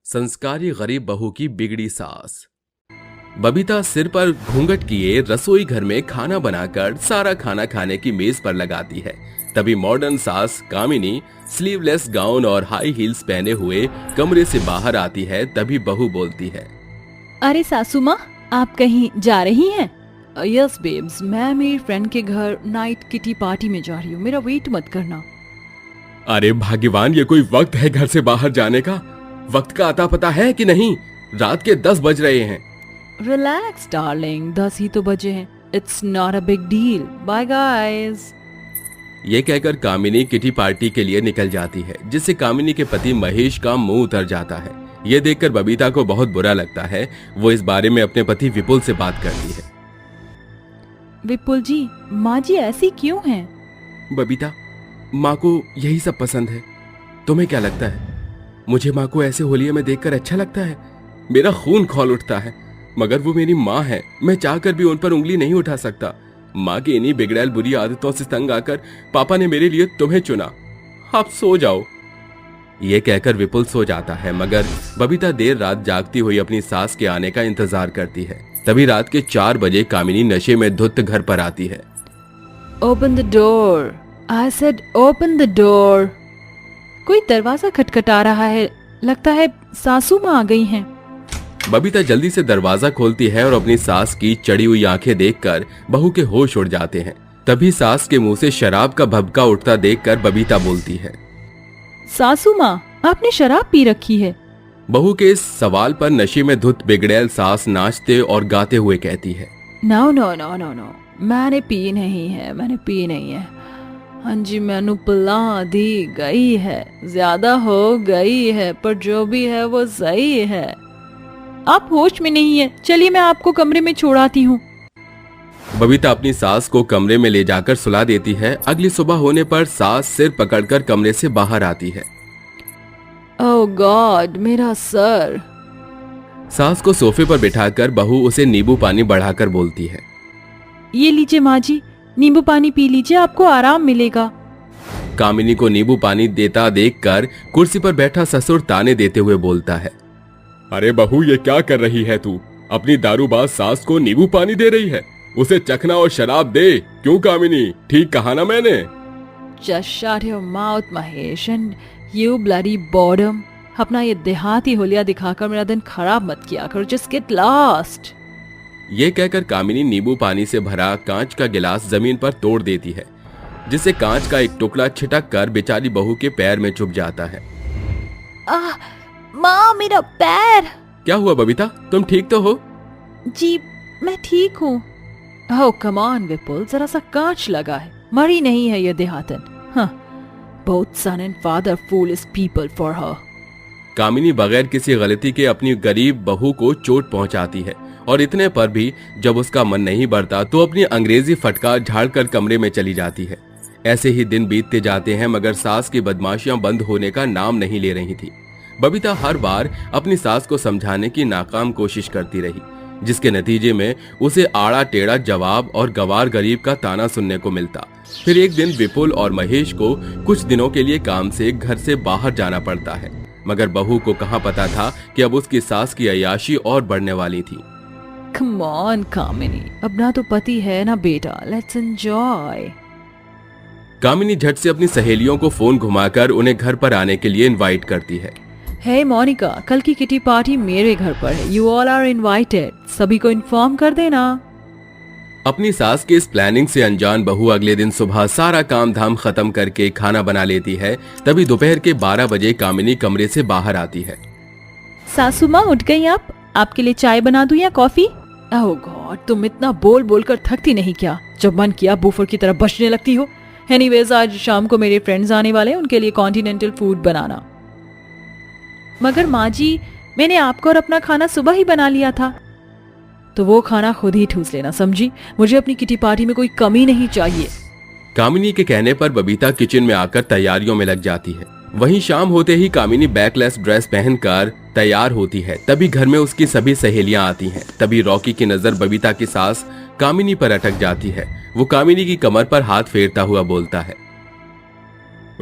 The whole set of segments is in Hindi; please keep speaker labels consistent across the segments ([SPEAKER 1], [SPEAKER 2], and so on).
[SPEAKER 1] संस्कारी गरीब बहू की बिगड़ी सास। बबीता सिर पर घूंघट किए रसोई घर में खाना बनाकर सारा खाना खाने की मेज पर लगाती है। तभी मॉडर्न सास कामिनी स्लीवलेस गाउन और हाई हील्स पहने हुए कमरे से बाहर आती है। तभी बहू बोलती है,
[SPEAKER 2] अरे सासू माँ, आप कहीं जा रही हैं? यस बेब्स, मैं मेरी फ्रेंड के घर नाइट किटी पार्टी में जा रही हूँ, मेरा वेट मत करना।
[SPEAKER 1] अरे भाग्यवान, ये कोई वक्त है घर से बाहर जाने का? वक्त का अता पता है कि नहीं? रात के 10 बज रहे हैं।
[SPEAKER 2] रिलैक्स डार्लिंग, 10 ही तो बजे हैं। It's not a big deal, bye guys.
[SPEAKER 1] ये कहकर कामिनी किटी पार्टी के लिए निकल जाती है, जिससे कामिनी के पति महेश का मुंह उतर जाता है। ये देखकर बबीता को बहुत बुरा लगता है। वो इस बारे में अपने पति विपुल से बात करती है।
[SPEAKER 2] विपुल जी, माँ जी ऐसी क्यों हैं?
[SPEAKER 1] बबीता, माँ को यही सब पसंद है। तुम्हें क्या लगता है मुझे माँ को ऐसे होलिये में देखकर अच्छा लगता है? मेरा खून खौल उठता है, मगर वो मेरी माँ है। मैं चाहकर भी उन पर उंगली नहीं उठा सकता। माँ की इन्हीं बिगड़ैल बुरी आदतों से तंग आकर पापा ने मेरे लिए तुम्हें चुना। आप सो जाओ। ये कहकर विपुल सो जाता है, मगर बबीता देर रात जागती हुई अपनी सास के आने का इंतजार करती है। तभी रात के 4 बजे कामिनी नशे में धुत घर पर आती है।
[SPEAKER 2] Open the door, I said open the door. कोई दरवाजा खटखटा रहा है, लगता है सासू माँ आ गई हैं।
[SPEAKER 1] बबीता जल्दी से दरवाजा खोलती है और अपनी सास की चढ़ी हुई आंखें देखकर बहू के होश उड़ जाते हैं। तभी सास के मुंह से शराब का भभका उठता देखकर बबीता बोलती है,
[SPEAKER 2] सासू माँ, आपने शराब पी रखी है।
[SPEAKER 1] बहू के इस सवाल पर नशे में धुत बिगड़ैल सास नाचते और गाते हुए कहती है,
[SPEAKER 2] no no no no no, मैंने पी नहीं है, मैंने पी नहीं है। हाँ जी, मैनू पिला दी गई है, ज्यादा हो गई है, पर जो भी है वो सही है। आप होश में नहीं है, चलिए मैं आपको कमरे में छोड़ाती हूँ।
[SPEAKER 1] बबीता अपनी सास को कमरे में ले जाकर सुला देती है। अगली सुबह होने पर सास सिर पकड़कर कमरे से बाहर आती है।
[SPEAKER 2] ओह गॉड, मेरा सर।
[SPEAKER 1] सास को सोफे पर बिठाकर बहू उसे नींबू पानी बढ़ाकर बोलती है,
[SPEAKER 2] ये लीजिए माँ जी, नींबू पानी पी लीजिए, आपको आराम मिलेगा।
[SPEAKER 1] कामिनी को नींबू पानी देता देखकर कुर्सी पर बैठा ससुर ताने देते हुए बोलता है, अरे बहू, ये क्या कर रही है तू? अपनी दारूबाज सास को नींबू पानी दे रही है। उसे चखना और शराब दे। क्यों कामिनी, ठीक कहा ना मैंने?
[SPEAKER 2] Just shut your mouth, Mahesh, and you bloody bottom। अपना ये देहाती होलिया दिखाकर मेरा दिन खराब मत किया करो। Just get lost।
[SPEAKER 1] ये कहकर कामिनी नींबू पानी से भरा कांच का गिलास जमीन पर तोड़ देती है, जिससे कांच का एक टुकड़ा छिटक कर बेचारी बहू के पैर में चुभ जाता है।
[SPEAKER 2] माँ, मेरा पैर।
[SPEAKER 1] क्या हुआ बबीता, तुम ठीक तो हो?
[SPEAKER 2] जी, मैं ठीक हूँ। ओह कम ऑन विपुल, जरा सा कांच लगा है, मरी नहीं है ये देहातन। हाँ, both son and father foolish people for her।
[SPEAKER 1] कामिनी बगैर किसी गलती के अपनी गरीब बहू को चोट पहुंचाती है, और इतने पर भी जब उसका मन नहीं बढ़ता तो अपनी अंग्रेजी फटकार झाड़कर कमरे में चली जाती है। ऐसे ही दिन बीतते जाते हैं, मगर सास की बदमाशियां बंद होने का नाम नहीं ले रही थी। बबीता हर बार अपनी सास को समझाने की नाकाम कोशिश करती रही, जिसके नतीजे में उसे आड़ा टेढ़ा जवाब और गवार गरीब का ताना सुनने को मिलता। फिर एक दिन विपुल और महेश को कुछ दिनों के लिए काम से घर से बाहर जाना पड़ता है, मगर बहू को कहाँ पता था कि अब उसकी सास की अय्याशी और बढ़ने वाली थी।
[SPEAKER 2] Come on, कामिनी, अब ना तो पति है ना बेटा, लेट्स एंजॉय।
[SPEAKER 1] कामिनी झट से अपनी सहेलियों को फोन घुमाकर उन्हें घर पर आने के लिए इनवाइट करती है।
[SPEAKER 2] हे मोनिका, कल की किटी पार्टी मेरे घर पर है, यू ऑल आर इनवाइटेड। सभी को इन्फॉर्म कर देना।
[SPEAKER 1] अपनी सास की इस प्लानिंग से अनजान बहू अगले दिन सुबह सारा काम धाम खत्म करके खाना बना लेती है। तभी दोपहर के 12 बजे कामिनी कमरे से बाहर आती है।
[SPEAKER 2] सासू माँ, उठ गई आप? आपके लिए चाय बना दूं या कॉफी? ओह गॉड, तुम इतना बोल बोल कर थकती नहीं क्या? जब मन किया बूफर की तरह बचने लगती हो। एनीवेज, आज शाम को मेरे फ्रेंड्स आने वाले हैं, उनके लिए कॉन्टिनेंटल फूड बनाना। मगर माँ जी, मैंने आपको और अपना खाना सुबह ही बना लिया था। तो वो खाना खुद ही ठूस लेना, समझी? मुझे अपनी किटी पार्टी में कोई कमी नहीं चाहिए।
[SPEAKER 1] कामिनी के कहने पर बबीता किचन में आकर तैयारियों में लग जाती है। वहीं शाम होते ही कामिनी बैकलेस ड्रेस पहनकर तैयार होती है। तभी घर में उसकी सभी सहेलियां आती हैं। तभी रॉकी की नजर बबीता की सास कामिनी पर अटक जाती है। वो कामिनी की कमर पर हाथ फेरता हुआ बोलता है,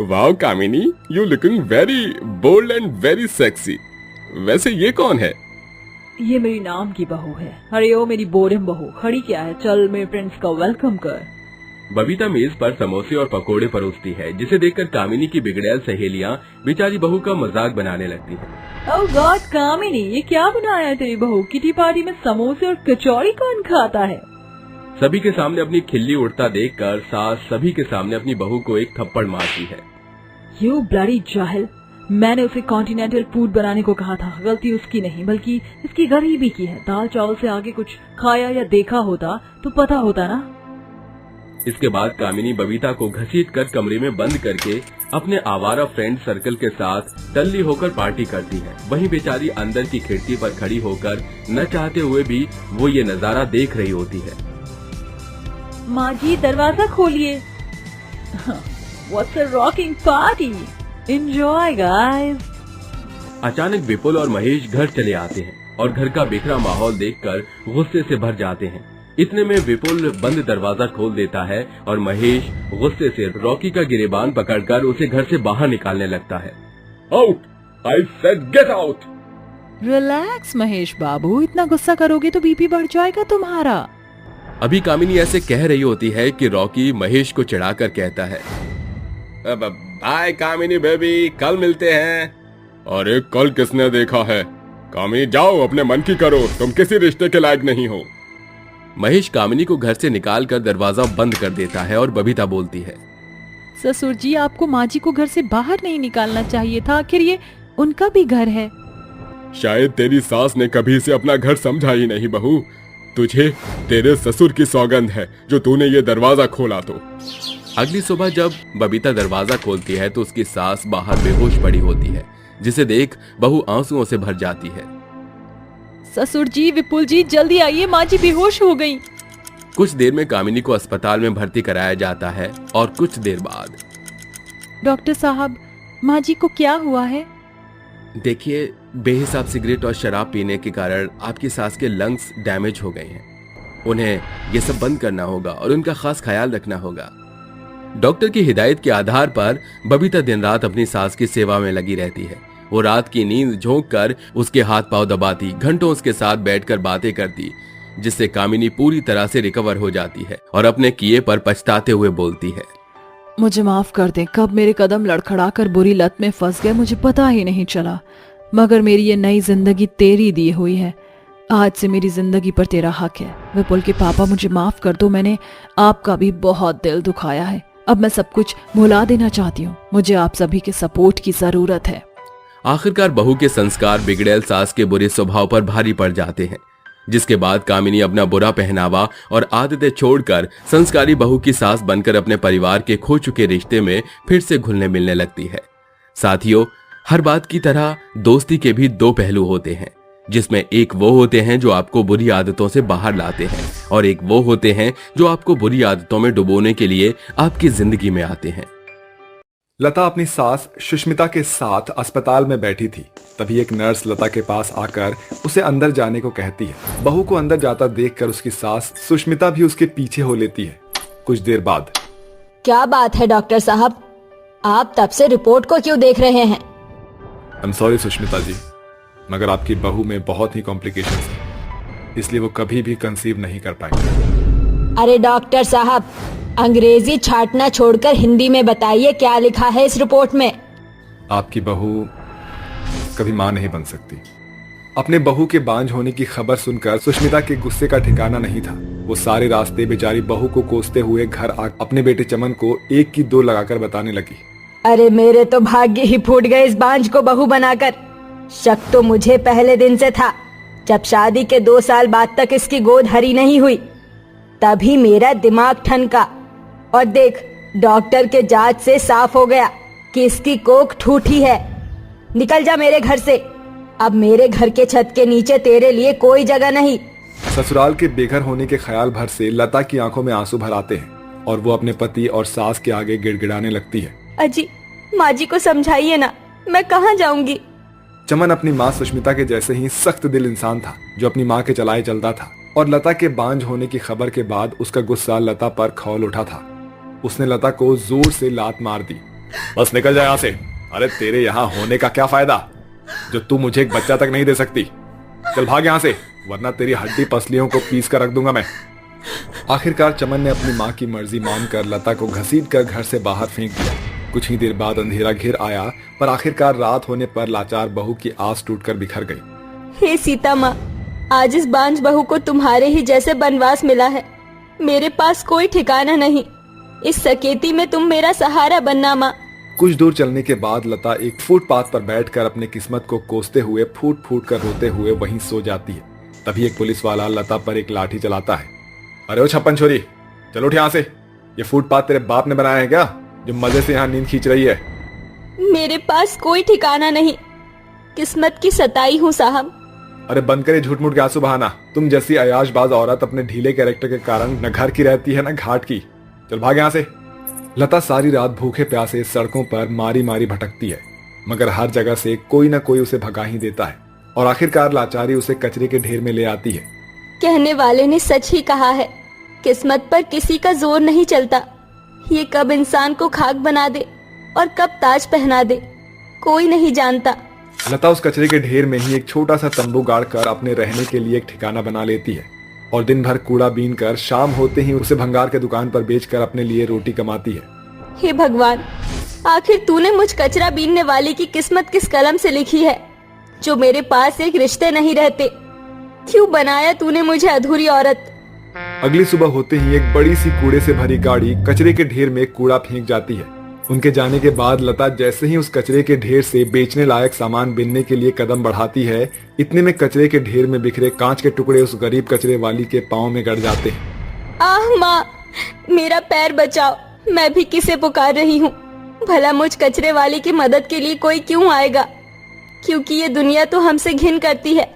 [SPEAKER 1] wow Kamini, you looking very bold and very sexy. वैसे ये कौन है?
[SPEAKER 2] ये मेरी नाम की बहू है। अरे ओ मेरी बोरिंग बहू, खड़ी क्या है, चल मेरे फ्रेंड्स का वेलकम कर।
[SPEAKER 1] बबीता मेज पर समोसे और पकोड़े परोसती है, जिसे देखकर कामिनी की बिगड़ैल सहेलियां बेचारी बहू का मजाक बनाने लगती हैं।
[SPEAKER 2] ओह गॉड कामिनी, ये क्या बनाया है तेरी बहू? किटी पार्टी में समोसे और कचौड़ी कौन खाता है?
[SPEAKER 1] सभी के सामने अपनी खिल्ली उड़ता देखकर सास सभी के सामने अपनी बहू को एक थप्पड़ मारती है।
[SPEAKER 2] यू ब्लडी जाहिल, मैंने उसे कॉन्टिनेंटल फूड बनाने को कहा था। गलती उसकी नहीं बल्कि इसकी गरीबी की है। दाल चावल से आगे कुछ खाया या देखा होता तो पता होता ना।
[SPEAKER 1] इसके बाद कामिनी बबीता को घसीट कर कमरे में बंद करके अपने आवारा फ्रेंड सर्कल के साथ टल्ली होकर पार्टी करती है। वहीं बेचारी अंदर की खिड़की पर खड़ी होकर न चाहते हुए भी वो ये नजारा देख रही होती है।
[SPEAKER 2] माँ जी दरवाजा खोलिए। What's a rocking party? Enjoy guys.
[SPEAKER 1] अचानक विपुल और महेश घर चले आते हैं और घर का बिखरा माहौल देखकर गुस्से से भर जाते हैं। इतने में विपुल बंद दरवाजा खोल देता है और महेश गुस्से से रॉकी का गिरेबान पकड़कर उसे घर से बाहर निकालने लगता है। Out! I said get out!
[SPEAKER 2] Relax Mahesh Babu, इतना गुस्सा करोगे तो बीपी बढ़ जाएगा तुम्हारा।
[SPEAKER 1] अभी कामिनी ऐसे कह रही होती है कि रॉकी महेश को चिढ़ाकर कहता है, बाय कामिनी बेबी, कल मिलते हैं। अरे कल किसने देखा है? कामिनी जाओ अपने मन की करो, तुम किसी रिश्ते के लायक नहीं हो। महेश कामिनी को घर से निकालकर दरवाजा बंद कर देता है और बबीता बोलती है,
[SPEAKER 2] ससुर जी आपको माँ जी को घर से बाहर नहीं निकालना चाहिए था, आखिर ये उनका भी घर है।
[SPEAKER 1] शायद तेरी सास ने कभी इसे अपना घर समझा ही नहीं बहू। तुझे तेरे ससुर की सौगंध है जो तूने ये दरवाजा खोला तो। अगली सुबह जब बबीता दरवाजा खोलती है तो उसकी सास बाहर बेहोश पड़ी होती है, जिसे देख बहू आंसुओं से भर जाती है।
[SPEAKER 2] ससुर जी, विपुल जी जल्दी आइए, माँ जी बेहोश हो गई।
[SPEAKER 1] कुछ देर में कामिनी को अस्पताल में भर्ती कराया जाता है और कुछ देर बाद,
[SPEAKER 2] डॉक्टर साहब माँ जी को क्या हुआ है?
[SPEAKER 1] देखिए, बेहिसाब सिगरेट और शराब पीने के कारण आपकी सास के लंग्स डैमेज हो गए हैं। उन्हें ये सब बंद करना होगा और उनका खास ख्याल रखना होगा। डॉक्टर की हिदायत के आधार पर बबीता दिन रात अपनी सास की सेवा में लगी रहती है। वो रात की नींद झोंक कर उसके हाथ पांव दबाती, घंटों उसके साथ बैठकर बातें करती, जिससे कामिनी पूरी तरह से रिकवर हो जाती है और अपने किए पर पछताते हुए बोलती है,
[SPEAKER 2] मुझे माफ कर दे, कब मेरे कदम लड़खड़ाकर बुरी लत में फंस गए मुझे पता ही नहीं चला, मगर मेरी ये नई जिंदगी तेरी दी हुई है। आज से मेरी जिंदगी पर तेरा हक है। विपुल के पापा मुझे माफ कर दो, मैंने आपका भी बहुत दिल दुखाया है। अब मैं सब कुछ भुला देना चाहती हूँ। मुझे आप सभी के सपोर्ट की जरूरत है।
[SPEAKER 1] आखिरकार बहू के संस्कार बिगड़ैल सास के बुरे स्वभाव पर भारी पड़ जाते हैं, जिसके बाद कामिनी अपना बुरा पहनावा और आदतें छोड़कर संस्कारी बहू की सास बनकर अपने परिवार के खो चुके रिश्ते में फिर से घुलने मिलने लगती है। साथियों, हर बात की तरह दोस्ती के भी दो पहलू होते हैं, जिसमें एक वो होते हैं जो आपको बुरी आदतों से बाहर लाते हैं और एक वो होते हैं जो आपको बुरी आदतों में डुबोने के लिए आपकी जिंदगी में आते हैं।
[SPEAKER 3] लता अपनी सास सुष्मिता के साथ अस्पताल में बैठी थी। तभी एक नर्स लता के पास आकर उसे अंदर जाने को कहती है। बहू को अंदर जाता देखकर उसकी सास सुष्मिता भी उसके पीछे हो लेती है। कुछ देर बाद,
[SPEAKER 4] क्या बात है डॉक्टर साहब, आप तब से रिपोर्ट को क्यों देख रहे हैं?
[SPEAKER 3] आई एम सॉरी सुष्मिता जी, मगर आपकी बहू में बहुत ही कॉम्प्लिकेशंस हैं, इसलिए वो कभी भी कंसीव नहीं कर पाएंगे।
[SPEAKER 4] अरे डॉक्टर साहब, अंग्रेजी छाटना छोड़कर हिंदी में बताइए क्या लिखा है इस रिपोर्ट में।
[SPEAKER 3] आपकी बहू कभी मां नहीं बन सकती। अपने बहू के बांझ होने की खबर सुनकर सुष्मिता के गुस्से का ठिकाना नहीं था। वो सारे रास्ते बेचारी बहू को कोसते हुए घर आ अपने बेटे चमन को एक की दो लगाकर बताने लगी।
[SPEAKER 4] अरे मेरे तो भाग्य ही फूट गए इस बांझ को बहू बनाकर। शक तो मुझे पहले दिन से था, जब शादी के 2 साल बाद तक इसकी गोद हरी नहीं हुई, तभी मेरा दिमाग ठनका और देख, डॉक्टर के जांच से साफ हो गया कि इसकी कोख ठूठी है। निकल जा मेरे घर से, अब मेरे घर के छत के नीचे तेरे लिए कोई जगह नहीं।
[SPEAKER 3] ससुराल के बेघर होने के ख्याल भर से लता की आंखों में आंसू भर आते हैं और वो अपने पति और सास के आगे गिड़गिड़ाने लगती है।
[SPEAKER 4] अजी, माँ जी को समझाइए ना, मैं कहाँ जाऊंगी।
[SPEAKER 3] चमन अपनी माँ सुष्मिता के जैसे ही सख्त दिल इंसान था, जो अपनी माँ के चलाए चलता था, और लता के बांझ होने की खबर के बाद उसका गुस्सा लता पर खौल उठा था। उसने लता को जोर से लात मार दी। बस निकल जाए यहाँ से, अरे तेरे यहाँ होने का क्या फायदा, जो तू मुझे एक बच्चा तक नहीं दे सकती। चल भाग यहाँ से, वरना तेरी हड्डी पसलियों को पीस कर रख दूंगा मैं। आखिरकार चमन ने अपनी माँ की मर्जी मानकर लता को घसीट कर घर से बाहर फेंक दिया। कुछ ही देर बाद अंधेरा घिर आया, पर आखिरकार रात होने पर लाचार बहू की आस टूटकर बिखर गई।
[SPEAKER 4] हे सीता माँ, आज इस बांझ बहू को तुम्हारे ही जैसे बनवास मिला है। मेरे पास कोई ठिकाना नहीं। इस सकेती में तुम मेरा सहारा बनना माँ।
[SPEAKER 3] कुछ दूर चलने के बाद लता एक फुटपाथ पर बैठकर अपने किस्मत को कोसते हुए फूट फूट कर रोते हुए वहीं सो जाती है। तभी एक पुलिस वाला लता पर एक लाठी चलाता है। अरे ओ छप्पन छोरी, चलो उठ यहाँ से। ये फुटपाथ तेरे बाप ने बनाया है क्या, जो मजे से यहाँ नींद खींच रही है?
[SPEAKER 4] मेरे पास कोई ठिकाना नहीं, किस्मत की सताई हूँ साहब।
[SPEAKER 3] अरे बंद करे झूठ मूठ के आंसू बहाना। तुम जैसी अयाशबाज औरत अपने ढीले कैरेक्टर के कारण न घर की रहती है न घाट की। चल भाग यहाँ से। लता सारी रात भूखे प्यासे सड़कों पर मारी मारी भटकती है, मगर हर जगह से कोई न कोई उसे भगा ही देता है और आखिरकार लाचारी उसे कचरे के ढेर में ले आती है।
[SPEAKER 4] कहने वाले ने सच ही कहा है, किस्मत पर किसी का जोर नहीं चलता। ये कब इंसान को खाक बना दे और कब ताज पहना दे, कोई नहीं जानता।
[SPEAKER 3] लता उस कचरे के ढेर में ही एक छोटा सा तंबू गाड़कर अपने रहने के लिए एक ठिकाना बना लेती है और दिन भर कूड़ा बीन कर शाम होते ही उसे भंगार के दुकान पर बेचकर अपने लिए रोटी कमाती है।
[SPEAKER 4] हे भगवान, आखिर तूने मुझ कचरा बीनने वाली की किस्मत किस कलम से लिखी है, जो मेरे पास एक रिश्ते नहीं रहते। क्यों बनाया तूने मुझे अधूरी औरत।
[SPEAKER 3] अगली सुबह होते ही एक बड़ी सी कूड़े से भरी गाड़ी कचरे के ढेर में कूड़ा फेंक जाती है। उनके जाने के बाद लता जैसे ही उस कचरे के ढेर से बेचने लायक सामान बिनने के लिए कदम बढ़ाती है, इतने में कचरे के ढेर में बिखरे कांच के टुकड़े उस गरीब कचरे वाली के पांव में गड़ जाते हैं।
[SPEAKER 4] आह माँ, मेरा पैर बचाओ, मैं भी किसे पुकार रही हूँ। भला मुझ कचरे वाली की मदद के लिए कोई क्यों आएगा, क्योंकि ये दुनिया तो हमसे घिन करती है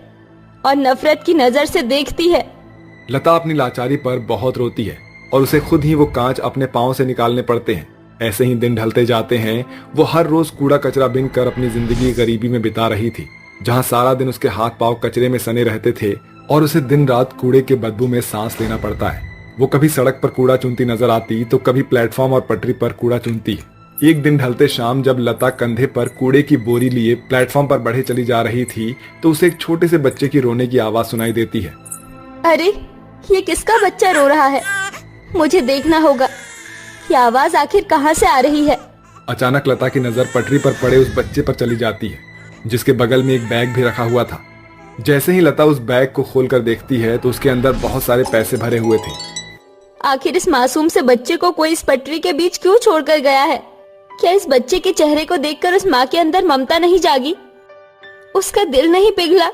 [SPEAKER 4] और नफरत की नजर से देखती है।
[SPEAKER 3] लता अपनी लाचारी पर बहुत रोती है और उसे खुद ही वो कांच अपने पांव से निकालने पड़ते हैं। ऐसे ही दिन ढलते जाते हैं। वो हर रोज कूड़ा कचरा बिन कर अपनी जिंदगी गरीबी में बिता रही थी, जहाँ सारा दिन उसके हाथ पांव कचरे में सने रहते थे और उसे दिन रात कूड़े के बदबू में सांस लेना पड़ता है। वो कभी सड़क पर कूड़ा चुनती नजर आती तो कभी प्लेटफॉर्म और पटरी पर कूड़ा चुनती। एक दिन ढलते शाम जब लता कंधे पर कूड़े की बोरी लिए प्लेटफॉर्म पर बढ़े चली जा रही थी तो उसे एक छोटे से बच्चे की रोने की आवाज सुनाई देती है।
[SPEAKER 4] अरे, ये किसका बच्चा रो रहा है? मुझे देखना होगा, ये आवाज आखिर कहाँ से आ रही है।
[SPEAKER 3] अचानक लता की नजर पटरी पर पड़े उस बच्चे पर चली जाती है, जिसके बगल में एक बैग भी रखा हुआ था। जैसे ही लता उस बैग को खोलकर देखती है तो उसके अंदर बहुत सारे पैसे भरे हुए थे।
[SPEAKER 4] आखिर इस मासूम से बच्चे को कोई इस पटरी के बीच क्यों छोड़कर गया है? क्या इस बच्चे के चेहरे को देखकर उस माँ के अंदर ममता नहीं जागी? उसका दिल नहीं पिघला?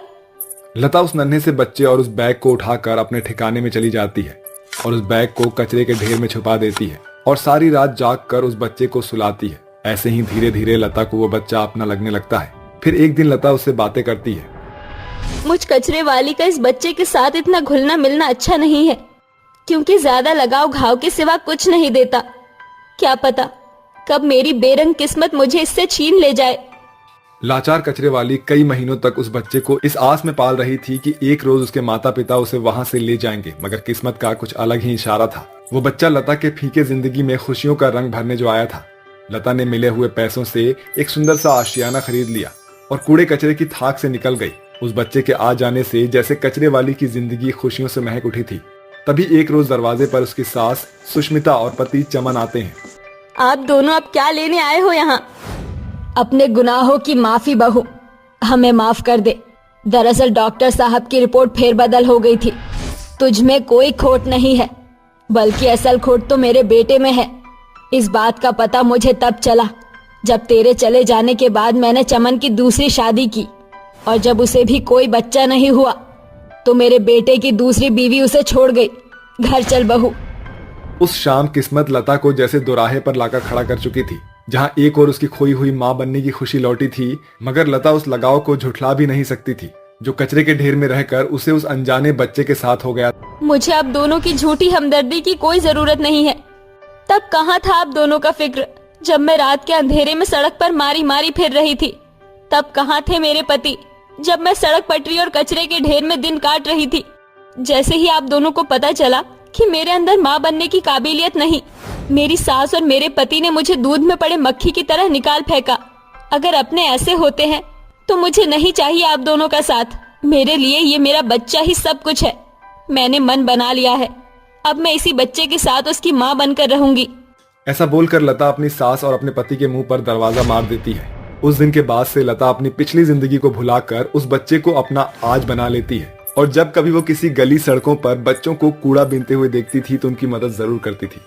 [SPEAKER 3] लता उस नन्हे से बच्चे और उस बैग को उठाकर अपने ठिकाने में चली जाती है और उस बैग को कचरे के ढेर में छुपा देती है और सारी रात जाग कर उस बच्चे को सुलाती है। ऐसे ही धीरे धीरे लता को वो बच्चा अपना लगने लगता है। फिर एक दिन लता उससे बातें करती है।
[SPEAKER 4] मुझ कचरे वाली का इस बच्चे के साथ इतना घुलना मिलना अच्छा नहीं है, क्योंकि ज्यादा लगाव घाव के सिवा कुछ नहीं देता। क्या पता कब मेरी बेरंग किस्मत मुझे इससे छीन ले जाए।
[SPEAKER 3] लाचार कचरे वाली कई महीनों तक उस बच्चे को इस आस में पाल रही थी कि एक रोज उसके माता पिता उसे वहां से ले जाएंगे, मगर किस्मत का कुछ अलग ही इशारा था। वो बच्चा लता के फीके जिंदगी में खुशियों का रंग भरने जो आया था। लता ने मिले हुए पैसों से एक सुंदर सा आशियाना खरीद लिया और कूड़े कचरे की थाक से निकल गई। उस बच्चे के आ जाने से जैसे कचरे वाली की जिंदगी खुशियों से महक उठी थी। तभी एक रोज दरवाजे पर उसकी सास सुष्मिता और पति चमन आते हैं।
[SPEAKER 4] आप दोनों अब क्या लेने आए हो यहाँ? अपने गुनाहों की माफी बहू, हमें माफ कर दे। दरअसल डॉक्टर साहब की रिपोर्ट फेरबदल हो गई थी। तुझ में कोई खोट नहीं है, बल्कि असल खोट तो मेरे बेटे में है। इस बात का पता मुझे तब चला जब तेरे चले जाने के बाद मैंने चमन की दूसरी शादी की, और जब उसे भी कोई बच्चा नहीं हुआ तो मेरे बेटे की दूसरी बीवी उसे छोड़ गई। घर चल बहू।
[SPEAKER 3] उस शाम किस्मत लता को जैसे दोराहे पर लाकर खड़ा कर चुकी थी, जहां एक और उसकी खोई हुई मां बनने की खुशी लौटी थी, मगर लता उस लगाव को झुठला भी नहीं सकती थी जो कचरे के ढेर में रहकर उसे उस अनजाने बच्चे के साथ हो गया।
[SPEAKER 4] मुझे आप दोनों की झूठी हमदर्दी की कोई जरूरत नहीं है। तब कहाँ था आप दोनों का फिक्र जब मैं रात के अंधेरे में सड़क पर मारी मारी फिर रही थी? तब कहाँ थे मेरे पति जब मैं सड़क पटरी और कचरे के ढेर में दिन काट रही थी? जैसे ही आप दोनों को पता चला कि मेरे अंदर माँ बनने की काबिलियत नहीं, मेरी सास और मेरे पति ने मुझे दूध में पड़े मक्खी की तरह निकाल फेंका। अगर अपने ऐसे होते हैं
[SPEAKER 5] तो मुझे नहीं चाहिए आप दोनों का साथ। मेरे लिए ये मेरा बच्चा ही सब कुछ है। मैंने मन बना लिया है, अब मैं इसी बच्चे के साथ उसकी माँ बनकर रहूंगी।
[SPEAKER 3] ऐसा बोलकर लता अपनी सास और अपने पति के मुंह पर दरवाजा मार देती है। उस दिन के बाद से लता अपनी पिछली जिंदगी को भुलाकर उस बच्चे को अपना आज बना लेती है और जब कभी वो किसी गली सड़कों पर बच्चों को कूड़ा बीनते हुए देखती थी तो उनकी मदद जरूर करती थी।